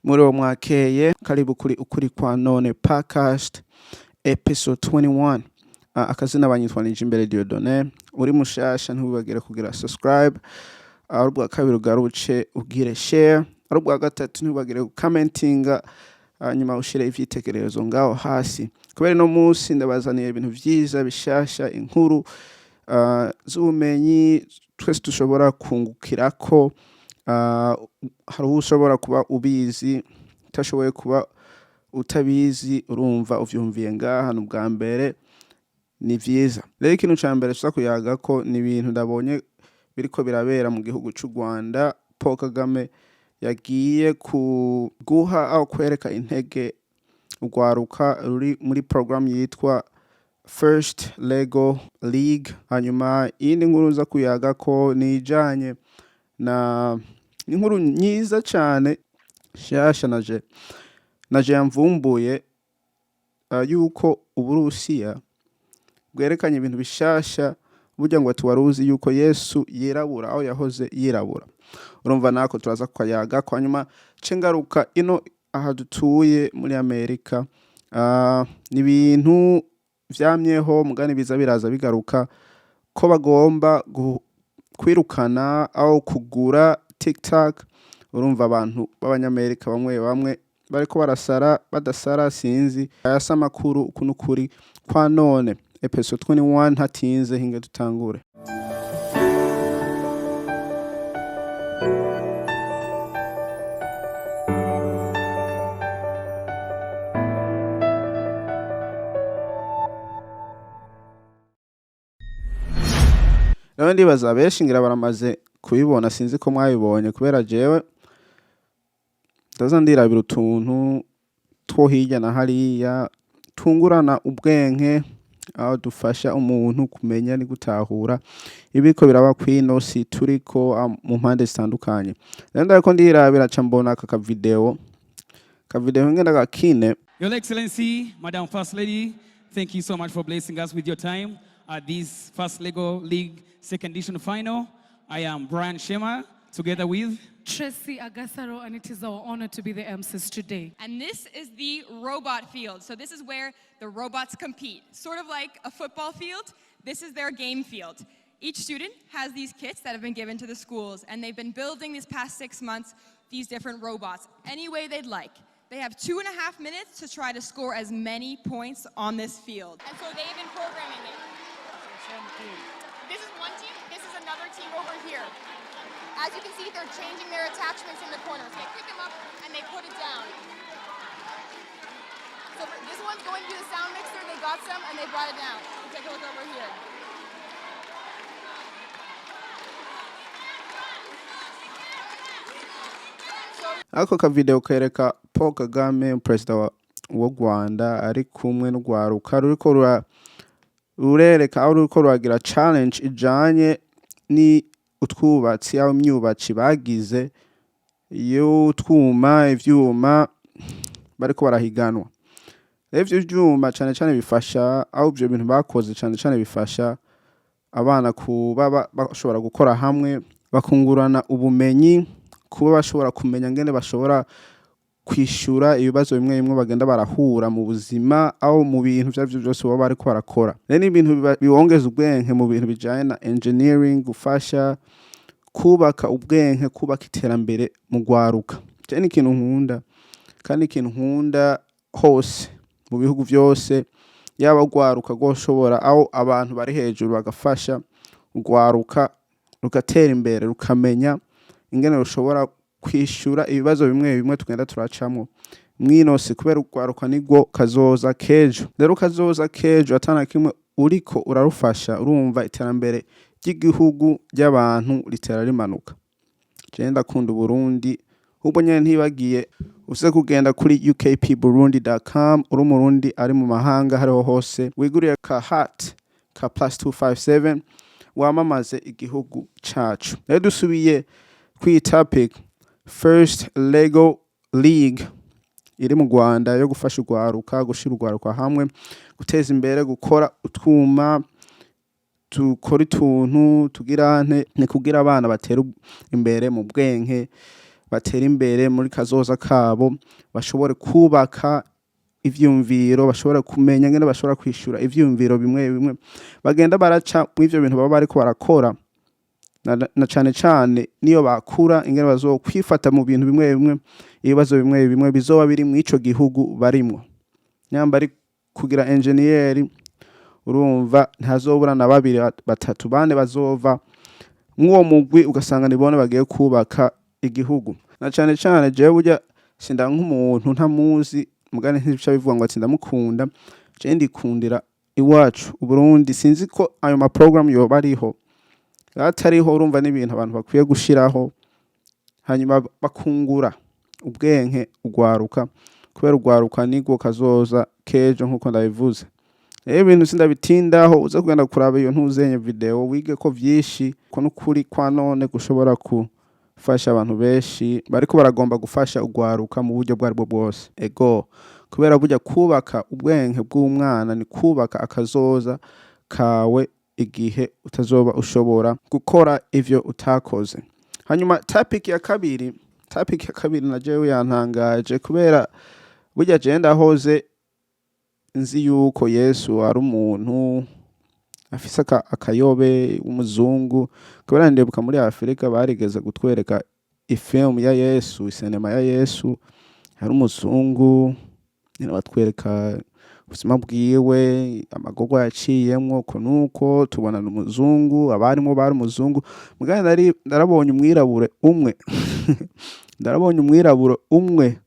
muri uwo mwakeye karibu kuri ukuri kwanone podcast episode 21. Akazina banyitwanije imbere Diodone uri mushasha ntubagire kugira subscribe, arubwa kabiri ugaruce ugire share, arubwa gatatu ntubagire commentinga, nyuma ushire ivyitegererezo ngaho hasi. Kubera no munsi ndabazaniye ibintu vyiza bishasha, inkuru z'ubumenyi twese dushobora kungukirako. Hari ushobora kuba ubizi, utashoboye kuba utabizi, urumva uvyumviye ngaha n'ubwa mbere ni vyiza. Rero ikintu ca mbere tuza kuyaga ko ni ibintu ndabonye biriko birabera mu gihugu c'u Rwanda. Paul Kagame yagiye guha aho kwereka intege urwaruka ruri muri program yitwa First Lego League. Hanyuma iyindi nkuru za kuyaga ko nijanye na inkuru nyiza cyane shasha naje yamvumbuye yuko Uburusiya bwerekanye ibintu bishasha burya ngo tuwaruzi yuko Yesu yirabura aho yahoze yirabura. Urumva nako turaza kwayaga kwa nyuma cengaruka ino aha dutuye muri Amerika. Ni ibintu vyamyeho mugani biza biraza bigaruka ko bagomba kwirukana aho kugura TikTok. Urumva abantu b'abanyamerika bamwe bariko barasara badasara sinzi ayasa makuru ukuntu kuri kwa none episode 21 hatinze hinge dutangure. Rero ndibaza benshi ngira baramaze kubibona, sinzi ko mwabibonye kubera jewe ndaza ndirabira utuntu two hirya na hariya tungurana ubwenge, aho dufasha umuntu kumenya ni gutahura ibiko biraba kwino si turiko mu mpande zitandukanye. Rero ndako ndirabira ca mbona aka video ngenda gakine. Your Excellency, Madam First Lady, thank you so much for blessing us with your time at this First Lego League second edition final. I am Brian Shema, together with Tracy Agasaro, and it is our honor to be the MCs today. And this is the robot field. So this is where the robots compete. Sort of like a football field, this is their game field. Each student has these kits that have been given to the schools, and they've been building these past 6 months these different robots any way they'd like. They have 2.5 minutes to try to score as many points on this field. And so they've been programming it. This is one team, this is another team over here. As you can see, they're changing their attachments in the corners. They pick them up and they put it down. So this one's going to the sound mixer. They got some and they brought it down. Take a look over here. Ako ka video kereka Paul Kagame president wa Rwanda ari kumwe n'urwaruka ruriko rurereka aho ruriko ruragira challenge ijanye ni utwubatsi aho imyubatsi bagize iyo twuma ivyuma bariko barahiganwa. Ivyo vyuma cyane bifasha aho ibyo bintu bakoze cyane bifasha abana kuba bashobora gukora hamwe bakungurana ubumenyi, kuba bashobora kumenya ngene bashobora kwishura ibibazo bimwe bagenda barahura mu buzima aho mu bintu byavyo byose baba bariko barakora. Rero ibintu biwongeza ubwenge mu bintu bijanye na engineering, gufasha kubaka ubwenge, kubaka iterambere mu gwaruka. Je ni ikintu nkunda kandi ikintu nkunda hose mu bihugu byose, yaba gwaruka goshobora aho abantu bari hejuru bagafasha ugwaruka rukatera imbere, rukamenya ingene rushobora kwishura ibibazo bimwe tugenda turacamo mwinose, kubera ugwaruka nigwo kazoza kejo. Rero kazoza kejo atana kimwe uriko urarufasha, urumva iterambere ry'igihugu ry'abantu litera rimanuka. Je ndakunda Burundi, ubwo nyene ntibagiye use kugenda kuri U.K.P Burundi.com uri umurundi ari mu mahanga hariho hose wiguriye ka hat ka +257 wamamaze igihugu cacu. Rero dusubiye kwi topic First Lego League iri mu Rwanda yo gufasha urwaruka, gushira urwaruka hamwe, guteza imbere, gukora utwuma, tukora utuntu tugira ni kugira abana batera imbere mu bwenge, batera imbere muri kazoza kabo, bashobore kubaka ivyumviro, bashobora kumenya ngene bashobora kwishura ivyumviro bimwe bimwe bagenda baraca mu ivyo bintu baba bariko barakora, na cane cane niyo bakura ingene bazokwifata mu bintu bimwe bimwe, ibibazo bimwe bimwe bizoba biri mu ico gihugu barimwo. Nyamba ari kugira engineer, urumva ntazobura na babiri batatu bane bazova mw'uwo mugwi, ugasanga nibone bagiye kubaka igihugu. Na cane cane jewe burya sinda nk'umuntu ntamuzi, mugane ntibica bivuga ngo ati ndamukunda, je ndikundira iwacu Uburundi. Sinzi ko ayo ma program yoba ariho, atariho urumva n'ibintu abantu bakwiye gushiraho, hanyuma bakungura ubwenge ugwaruka, kubera ugwaruka nigwo kazoza kejo nkuko ndabivuze. Ibintu sindabitindaho, uza kugenda kuraba iyo ntuzenye video wige ko vyinshi ko n'ukuri kwanone gushobora gufasha abantu benshi bariko baragomba gufasha ugwaruka mu buryo bwaribwo bwose. Ego kubera burya kubaka ubwenge bw'umwana ni kubaka akazoza kawe igihe utazoba ushobora gukora ivyo utakoze. Hanyuma topic ya kabiri na jewe yantangaje, kubera burya je ndahoze nzi yuko Yesu ari umuntu afise akayobe w'umuzungu, kubera ndebuka muri Afrika barigeze gutwereka ifilm ya Yesu, sinema ya Yesu, hari umuzungu nyine batwereka ubuzima bwiwe, amagorwa yaciyemwo, ko nuko tubona n'umuzungu, abarimo bari umuzungu, mugana ndarabonye umwirabure umwe ndarabonye umwirabure umwe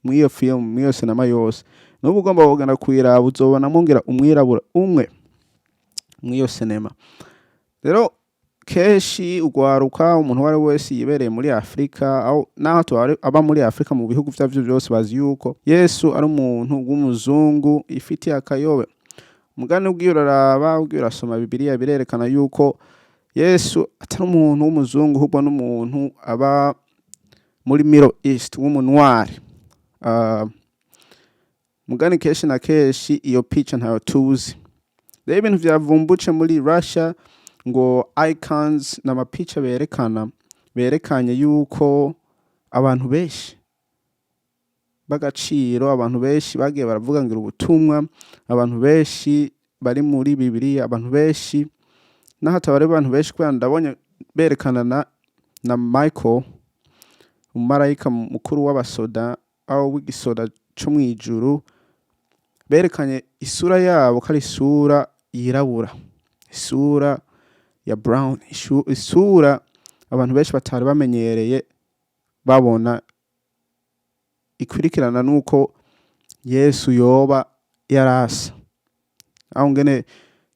mw'iyo film, mw'iyo sinema yose. Nubu ugomba kugana kuyiraba uzobona mungira umwirabura umwe mw'iyo sinema. Rero keshi ugwaruka umuntu wari wese yibereye muri Afrika, au naho aba muri Afrika mu bihugu vyavyo byose bazi yuko Yesu ari umuntu w'umuzungu ifitiye akayobe. Mugani ubwiye uraraba, ubwiye urasoma Bibiliya birerekana yuko Yesu atari umuntu w'umuzungu, ahubwo n'umuntu aba muri Middle East w'umunwari. Mugani keshi na keshi iyo picha ntayo tuzi. Rero ibintu vyavumbuce muri Russia ngo icons na mapicha berekanye yuko abantu benshi bagaciro, abantu benshi bagiye baravuga ngira ubutumwa, abantu benshi bari muri Bibiliya, abantu benshi nahatabare abantu benshi, kubera ndabonye berekana na Michael, umumarayika mukuru w'abasoda aho w'igisoda cyo mwijuru, berekanye isura yabo ko ari isura yirabura, isura ya brown, isura abantu benshi batari bamenyereye babona, ikurikirana nuko Yesu yoba yarasa, aho ngene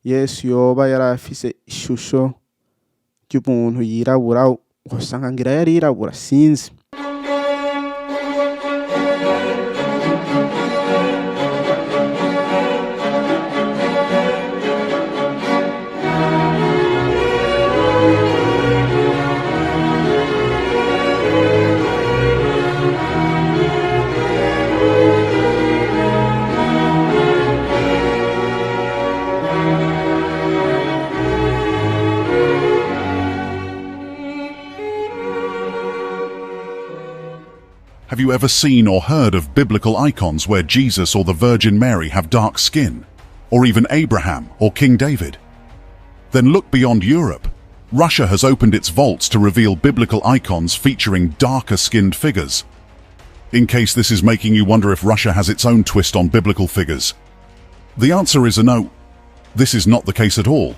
Yesu yoba yarafise ishusho ry'umuntu yirabura, usanga ngira yari yirabura sinzi. Have you ever seen or heard of biblical icons where Jesus or the Virgin Mary have dark skin, or even Abraham or King David? Then look beyond Europe. Russia has opened its vaults to reveal biblical icons featuring darker-skinned figures. In case this is making you wonder if Russia has its own twist on biblical figures, the answer is a no. This is not the case at all.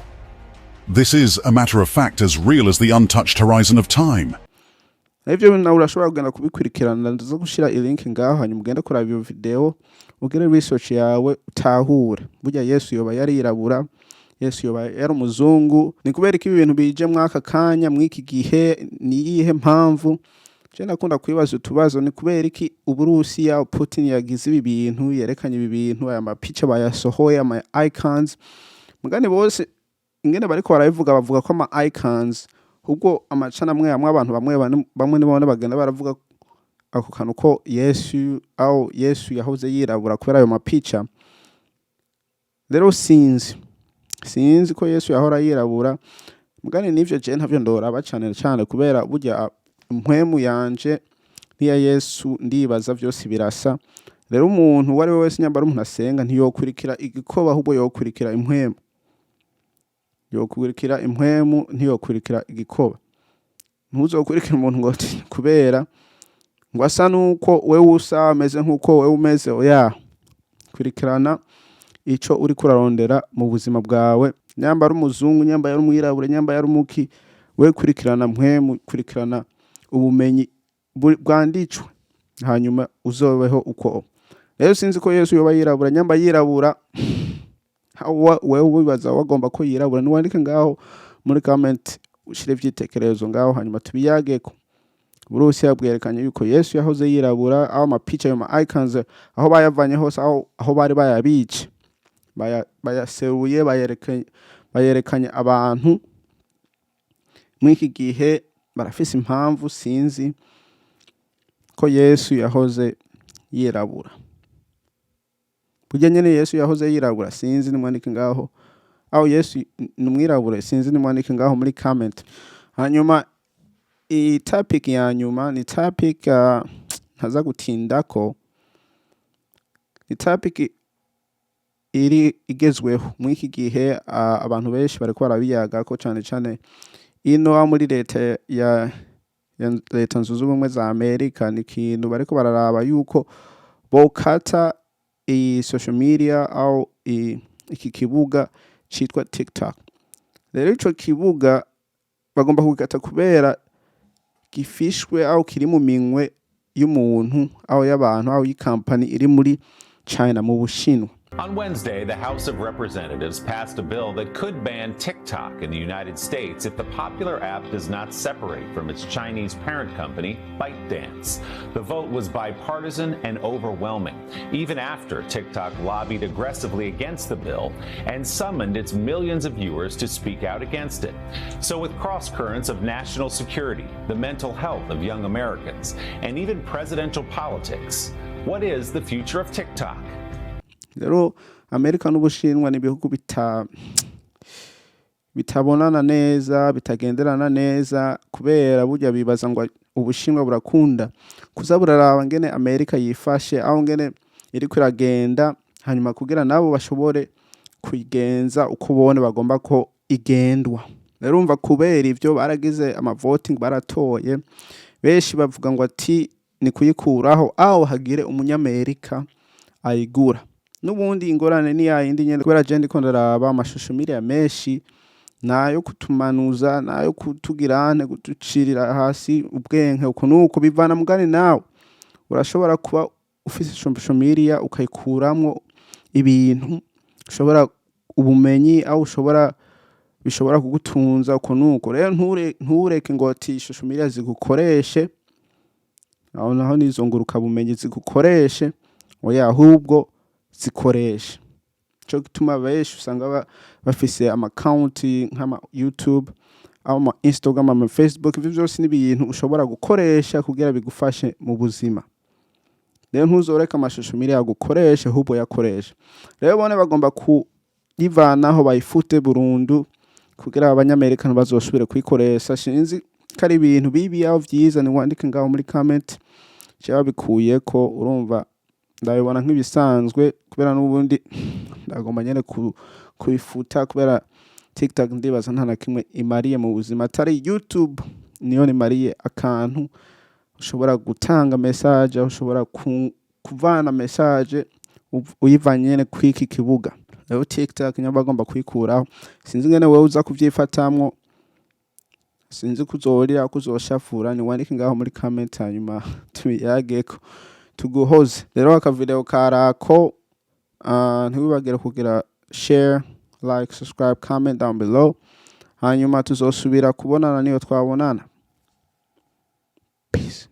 This is, a matter of fact, as real as the untouched horizon of time. Ivyo nawe urashobora kugenda kubikurikirana, ndaza gushira link ngaho, hanyuma ugenda kuraba iyo video, ugire research yawe utahure. Burya Yesu yoba yari yirabura, Yesu yoba yari umuzungu, ni kubera iki ibintu bije mwaka kanya mwiki gihe, ni iyihe mpamvu? Je nakunda kwibaza utubazo, ni kubera iki Uburusiya Putin yagize ibi bintu, yerekanye ibi bintu, aya mapicha bayasohoye, ama icons. Mugani bose ingene bariko barabivuga, bavuga ko ama icons ubwo amacana amwe abantu bamwe nibone bagenda baravuga ako kantu ko Yesu yahoze yirabura kubera ayo mapicha. Rero sinzi ko Yesu yahora yirabura, mugani nivyo je ntavyo ndoraba cyane kubera burya impwemu yanje n'iya Yesu ndibaza byose birasa. Rero umuntu wari wese nyambara umuntu asenga ntiyokurikira igikoba ahubwo yokurikira impwemu. Yokurikira impwemu ntiyokurikira igikoba. Ntuzokurikira umuntu ngo kubera ngo asa nuko wewe usa ameze nkuko wewe umeze oya. Kurikirana ico uri kurarondera mu buzima bwawe. Nyambara umuzungu, nyambara umwirabure, nyambara umuki, we kurikirana mpwemu, kurikirana ubumenyi bwandicwe. Hanyuma uzobeho uko. Rero sinzi ko Yesu yoba yirabura, nyamba yirabura. Wewe wibaza wagomba ko yirabura, niwandike ngaho muri comment ushire vyitekerezo ngaho hanyuma tubiyageko. Burusiya bwerekanye yuko Yesu yahoze yirabura, aho amapicha yo ma icons aho bayavanye hose aho bari bayabice. Bayaseruye bayerekanye abantu mw'iki gihe barafise impamvu sinzi ko Yesu yahoze yirabura. Burya nyene Yesu yahoze yirabura sinzi nimwandike ngaho. Aho Yesu numwirabura sinzi nimwandike ngaho muri comment. Hanyuma i topic ya nyuma ni topic ntaza gutindako. Ni topic iri igezweho mw'iki gihe abantu benshi bariko barabiyaga ko cyane ino muri leta ya leta zunze ubumwe za Amerika ni kintu bariko bararaba yuko bokata i social media au iki kibuga citwa TikTok. Rero ico kibuga bagomba kugata kubera gifishwe au kiri mu minwe y'umuntu au y'abantu au y'ikampani iri muri China mu Bushinwa. On Wednesday, the House of Representatives passed a bill that could ban TikTok in the United States if the popular app does not separate from its Chinese parent company, ByteDance. The vote was bipartisan and overwhelming, even after TikTok lobbied aggressively against the bill and summoned its millions of viewers to speak out against it. So with cross-currents of national security, the mental health of young Americans, and even presidential politics, what is the future of TikTok? Rero Amerika n'Ubushinwa ni bihugu bitabonana neza, bitagenderana neza kubera burya bibaza ngo Ubushinwa burakunda kuza buraraba ngene Amerika yifashe aho ngene iri kwiragenda hanyuma kugira nabo bashobore kuigenza uko bone bagomba ko igendwa. Rero umva kubera ivyo baragize ama voting baratoye benshi bavuga ngo ati ni kuyikuraho aho hagire umunyamerika ayigura. Nubundi ingorane ni yindi nyene kubera je ndiko ndaraba amashusho miriya menshi nayo kutumanuza nayo kutugirane gutucirira hasi ubwenke uko nuko bivana mugani nawe urashobora kuba ufise shompisho miriya ukayikuramwo ibintu ushobora ubumenyi au bishobora kugutunza uko nuko. Rero ntureke ngo ati ishusho miriya zigukoreshe aho naho nizonguruka bumenyi zigukoreshe oya ahubwo zikoresha. Cyo gituma benshi usanga bafise ama account nk'ama YouTube ama Instagram ama Facebook ivyo byose n'ibintu ushobora gukoresha kugira bigufashe mu buzima. Rero ntuzoreka amashusho miriya gukoresha ahubwo yakoresha. Rero bone bagomba kuyivanaho bayifute burundu kugira abanyamerika bazosubire kwikoresha. Shinzi kari ibintu bibi yaho vyiza ni wandike ngaho muri comment cyaba bikuye ko urumva ndabibona nk'ibisanzwe kubera n'ubundi ndagomba nyene kuifuta kubera TikTok ndibaza nta na kimwe imariye mu buzima atari YouTube niyo nimariye akantu ushobora gutanga message ushobora kuvana message uyivanye nyene kwiki kibuga. Rero TikTok nyamba bagomba kwikuraho sinzi ngene wewe uza kuvyifatamwo sinzi kuzorira kuzoshafura ni wandike ngaho muri comment hanyuma tubiyageko tuguhoze. Rero aka video karako ntibibagire kugira share, like, subscribe, comment down below hanyuma tuzosubira kubonana niyo twabonana. Peace.